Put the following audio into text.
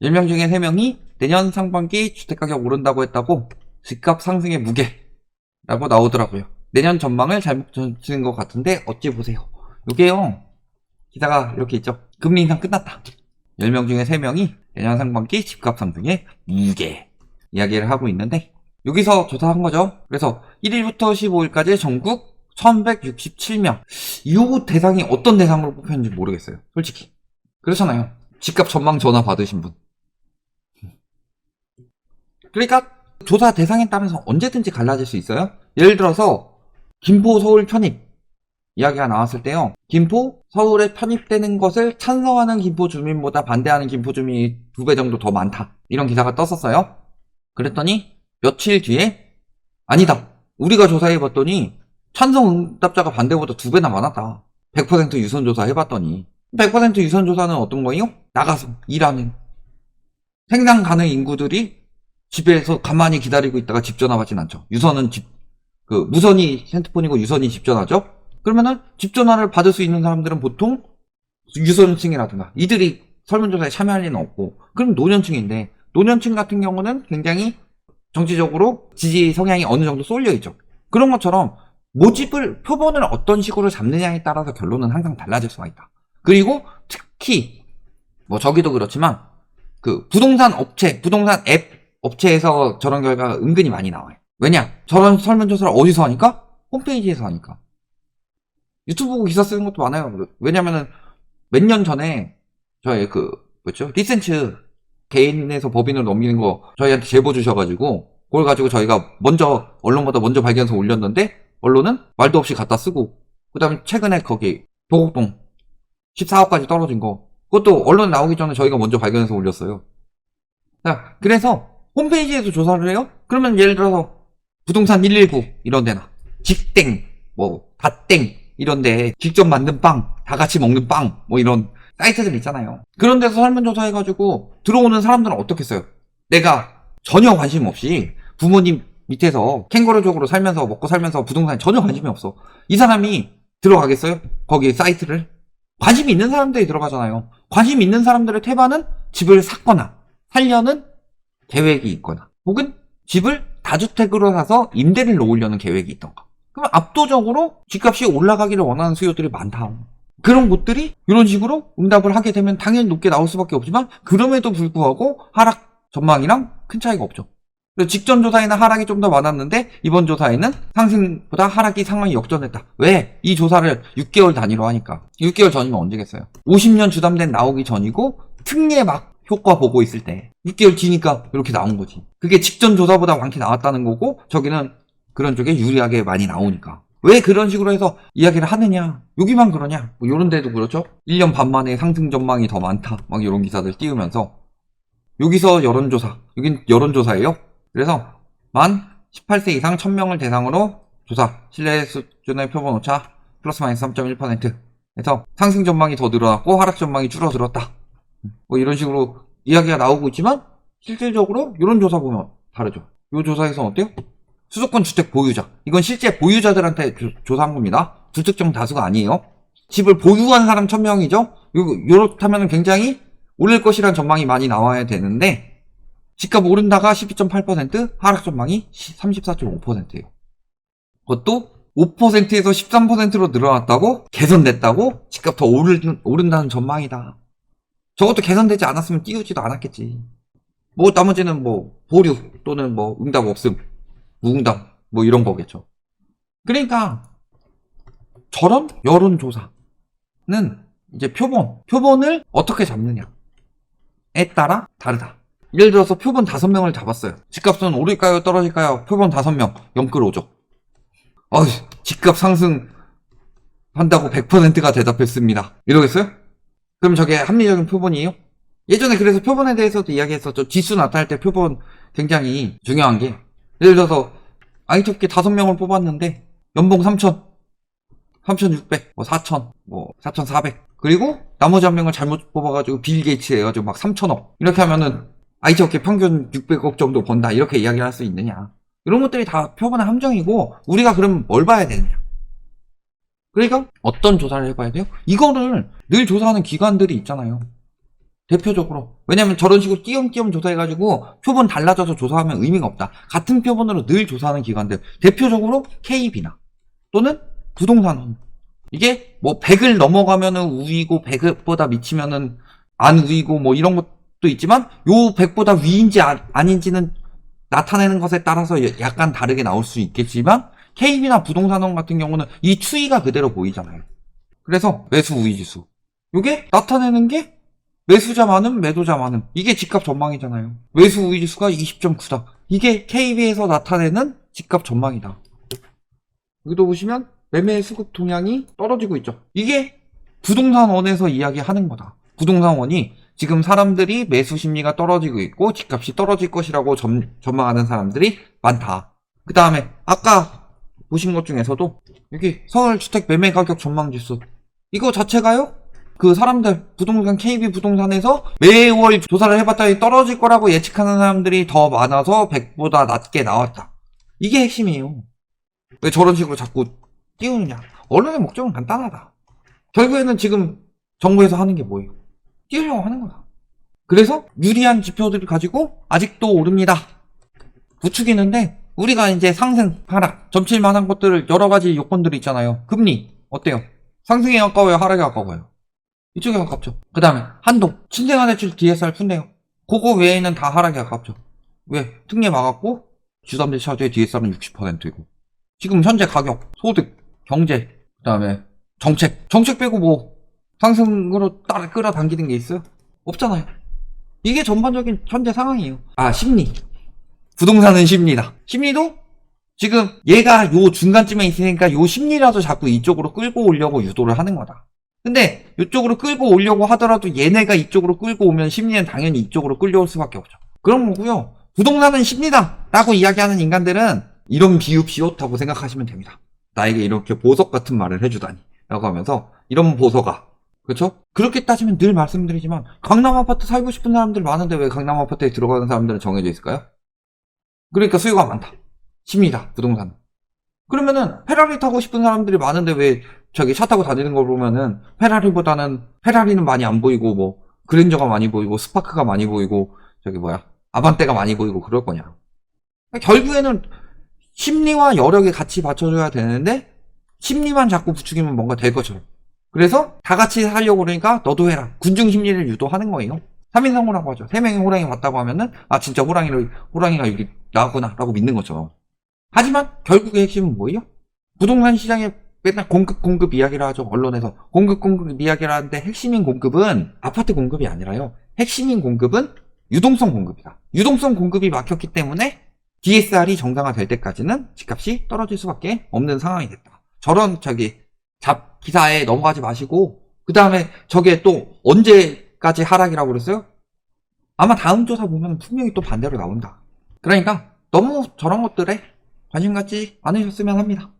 10명 중에 3명이 내년 상반기 주택가격 오른다고 했다고 집값 상승의 무게라고 나오더라고요. 내년 전망을 잘못 전치는 것 같은데 어찌 보세요. 요게요, 기사가 이렇게 있죠. 금리 인상 끝났다. 10명 중에 3명이 내년 상반기 집값 상승의 무게 이야기를 하고 있는데, 여기서 조사한 거죠. 그래서 1일부터 15일까지 전국 1167명. 이 대상이 어떤 대상으로 뽑혔는지 모르겠어요. 솔직히. 그렇잖아요. 집값 전망 전화 받으신 분. 그러니까 조사 대상에 따라서 언제든지 갈라질 수 있어요. 예를 들어서 김포 서울 편입 이야기가 나왔을 때요, 김포 서울에 편입되는 것을 찬성하는 김포 주민보다 반대하는 김포 주민이 2배 정도 더 많다, 이런 기사가 떴었어요. 그랬더니 며칠 뒤에 아니다, 우리가 조사해봤더니 찬성 응답자가 반대보다 2배나 많았다. 100% 유선조사 해봤더니 100% 유선조사는 어떤 거예요? 나가서 일하는 생산 가능 인구들이 집에서 가만히 기다리고 있다가 집 전화 받진 않죠. 유선은 무선이 핸드폰이고 유선이 집 전화죠. 그러면은 집 전화를 받을 수 있는 사람들은 보통 유선층이라든가 이들이 설문조사에 참여할 리는 없고, 그럼 노년층인데, 노년층 같은 경우는 굉장히 정치적으로 지지 성향이 어느 정도 쏠려 있죠. 그런 것처럼 모집을, 표본을 어떤 식으로 잡느냐에 따라서 결론은 항상 달라질 수가 있다. 그리고 특히 저기도 그렇지만 부동산 업체, 부동산 앱 업체에서 저런 결과가 은근히 많이 나와요. 왜냐? 저런 설문조사를 어디서 하니까? 홈페이지에서 하니까. 유튜브 보고 기사 쓰는 것도 많아요. 왜냐면은 몇 년 전에 저희 리센츠 개인에서 법인을 넘기는 거 저희한테 제보 주셔가지고, 그걸 가지고 저희가 언론보다 먼저 발견해서 올렸는데, 언론은 말도 없이 갖다 쓰고, 그 다음에 최근에 거기 도곡동 14억까지 떨어진 거, 그것도 언론에 나오기 전에 저희가 먼저 발견해서 올렸어요. 자, 그래서 홈페이지에서 조사를 해요? 그러면 예를 들어서 부동산 119 이런 데나 직땡, 닷땡 이런 데 직접 만든 빵, 다 같이 먹는 빵, 이런 사이트들 있잖아요. 그런 데서 설문조사 해가지고 들어오는 사람들은 어떻겠어요? 내가 전혀 관심 없이 부모님 밑에서 캥거루족으로 살면서 먹고 살면서 부동산에 전혀 관심이 없어, 이 사람이 들어가겠어요? 거기 사이트를? 관심이 있는 사람들이 들어가잖아요. 관심 있는 사람들의 태반은 집을 샀거나 살려는 계획이 있거나, 혹은 집을 다주택으로 사서 임대를 놓으려는 계획이 있던가. 그럼 압도적으로 집값이 올라가기를 원하는 수요들이 많다. 그런 곳들이 이런 식으로 응답을 하게 되면 당연히 높게 나올 수밖에 없지만, 그럼에도 불구하고 하락 전망이랑 큰 차이가 없죠. 직전 조사에는 하락이 좀 더 많았는데 이번 조사에는 상승보다 하락이 상황이 역전했다. 왜? 이 조사를 6개월 단위로 하니까. 6개월 전이면 언제겠어요? 50년 주담대 나오기 전이고 특례 막 효과 보고 있을 때 6개월 뒤니까 이렇게 나온 거지. 그게 직전 조사보다 많게 나왔다는 거고, 저기는 그런 쪽에 유리하게 많이 나오니까. 왜 그런 식으로 해서 이야기를 하느냐, 여기만 그러냐, 이런 데도 그렇죠. 1년 반 만에 상승 전망이 더 많다, 막 이런 기사들 띄우면서. 여기서 여론조사, 여긴 여론조사예요. 그래서 만 18세 이상 1000명을 대상으로 조사, 신뢰 수준의 표본 오차 플러스 마이너스 3.1% 해서 상승 전망이 더 늘어났고 하락 전망이 줄어들었다, 이런 식으로 이야기가 나오고 있지만, 실질적으로 이런 조사 보면 다르죠. 이 조사에서는 어때요? 수도권 주택 보유자, 이건 실제 보유자들한테 조사한 겁니다. 불특정 다수가 아니에요. 집을 보유한 사람 1000명이죠. 이렇다면 굉장히 오를 것이란 전망이 많이 나와야 되는데, 집값 오른다가 12.8%, 하락 전망이 34.5%예요. 그것도 5%에서 13%로 늘어났다고? 개선됐다고? 집값 더 오른다는 전망이다. 저것도 개선되지 않았으면 띄우지도 않았겠지. 나머지는 보류 또는 응답 없음, 무응답 이런 거겠죠. 그러니까 저런 여론조사는 이제 표본을 어떻게 잡느냐에 따라 다르다. 예를 들어서 표본 5명을 잡았어요. 집값은 오를까요 떨어질까요? 표본 5명 0.5죠. 집값 상승 한다고 100%가 대답했습니다, 이러겠어요? 그럼 저게 합리적인 표본이에요? 예전에 그래서 표본에 대해서도 이야기했었죠. 지수 나타낼 때 표본 굉장히 중요한 게, 예를 들어서 IT 업계 5명을 뽑았는데 연봉 3,000, 3,600, 4,000, 4,400, 그리고 나머지 1명을 잘못 뽑아가지고 빌 게이츠 해가지고 막 3,000억, 이렇게 하면은 IT 업계 평균 600억 정도 번다, 이렇게 이야기를 할 수 있느냐. 이런 것들이 다 표본의 함정이고, 우리가 그럼 뭘 봐야 되느냐. 그러니까 어떤 조사를 해봐야 돼요? 이거를 늘 조사하는 기관들이 있잖아요. 대표적으로. 왜냐면 저런 식으로 띄엄띄엄 조사해가지고 표본 달라져서 조사하면 의미가 없다. 같은 표본으로 늘 조사하는 기관들. 대표적으로 KB나 또는 부동산원. 이게 뭐 100을 넘어가면은 우위고 100보다 미치면은 안 우위고 뭐 이런 것도 있지만 요 100보다 위인지 아닌지는 나타내는 것에 따라서 약간 다르게 나올 수 있겠지만 KB나 부동산원 같은 경우는 이 추이가 그대로 보이잖아요. 그래서 매수 우위 지수. 요게 나타내는 게 매수자 많음, 매도자 많음. 이게 집값 전망이잖아요. 매수 우위 지수가 20.9다. 이게 KB에서 나타내는 집값 전망이다. 여기도 보시면 매매 수급 동향이 떨어지고 있죠. 이게 부동산원에서 이야기하는 거다. 부동산원이 지금 사람들이 매수 심리가 떨어지고 있고 집값이 떨어질 것이라고 전망하는 사람들이 많다. 그 다음에 아까 보신 것 중에서도 여기 서울주택 매매가격 전망지수 이거 자체가요? 그 사람들 부동산 KB 부동산에서 매월 조사를 해봤더니 떨어질 거라고 예측하는 사람들이 더 많아서 100보다 낮게 나왔다. 이게 핵심이에요. 왜 저런 식으로 자꾸 띄우느냐. 언론의 목적은 간단하다. 결국에는 지금 정부에서 하는 게 뭐예요? 띄우려고 하는 거다. 그래서 유리한 지표들을 가지고 아직도 오릅니다. 부추기는데 우리가 이제 상승, 하락, 점칠 만한 것들을 여러 가지 요건들이 있잖아요. 금리 어때요? 상승에 가까워요? 하락에 가까워요? 이쪽에 가깝죠. 그 다음에 한도, 신생아대출 DSR 푼대요. 그거 외에는 다 하락에 가깝죠. 왜? 특례 막았고 주담대 차주의 DSR은 60%이고 지금 현재 가격, 소득, 경제, 그 다음에 정책 빼고 뭐 상승으로 따라 끌어당기는 게 있어요? 없잖아요. 이게 전반적인 현재 상황이에요. 심리. 부동산은 심리다. 심리도 지금 얘가 요 중간쯤에 있으니까 요 심리라도 자꾸 이쪽으로 끌고 오려고 유도를 하는 거다. 근데 이쪽으로 끌고 오려고 하더라도 얘네가 이쪽으로 끌고 오면 심리는 당연히 이쪽으로 끌려올 수밖에 없죠. 그런 거고요. 부동산은 심리다 라고 이야기하는 인간들은 이런 비읍시옷하고 생각하시면 됩니다. 나에게 이렇게 보석 같은 말을 해주다니 라고 하면서 이런 보석아, 그렇죠? 그렇게 따지면 늘 말씀드리지만 강남 아파트 살고 싶은 사람들 많은데 왜 강남 아파트에 들어가는 사람들은 정해져 있을까요? 그러니까 수요가 많다. 심리다, 부동산. 그러면은 페라리 타고 싶은 사람들이 많은데 왜 저기 차 타고 다니는 걸 보면은 페라리는 많이 안 보이고 뭐 그랜저가 많이 보이고 스파크가 많이 보이고 저기 아반떼가 많이 보이고 그럴 거냐. 결국에는 심리와 여력이 같이 받쳐줘야 되는데 심리만 자꾸 부추기면 뭔가 될 것처럼. 그래서 다 같이 하려고 그러니까 너도 해라. 군중 심리를 유도하는 거예요. 3인성호라고 하죠. 3명이 호랑이 봤다고 하면은 진짜 호랑이가 여기 나왔구나 라고 믿는 거죠. 하지만 결국의 핵심은 뭐예요? 부동산 시장에 맨날 공급 이야기를 하죠. 언론에서 공급 이야기를 하는데 핵심인 공급은 아파트 공급이 아니라요. 핵심인 공급은 유동성 공급이다. 유동성 공급이 막혔기 때문에 DSR이 정상화될 때까지는 집값이 떨어질 수밖에 없는 상황이 됐다. 저런 기사에 넘어가지 마시고 그 다음에 저게 또 언제까지 하락이라고 그랬어요? 아마 다음 조사 보면 분명히 또 반대로 나온다. 그러니까 너무 저런 것들에 관심 갖지 않으셨으면 합니다.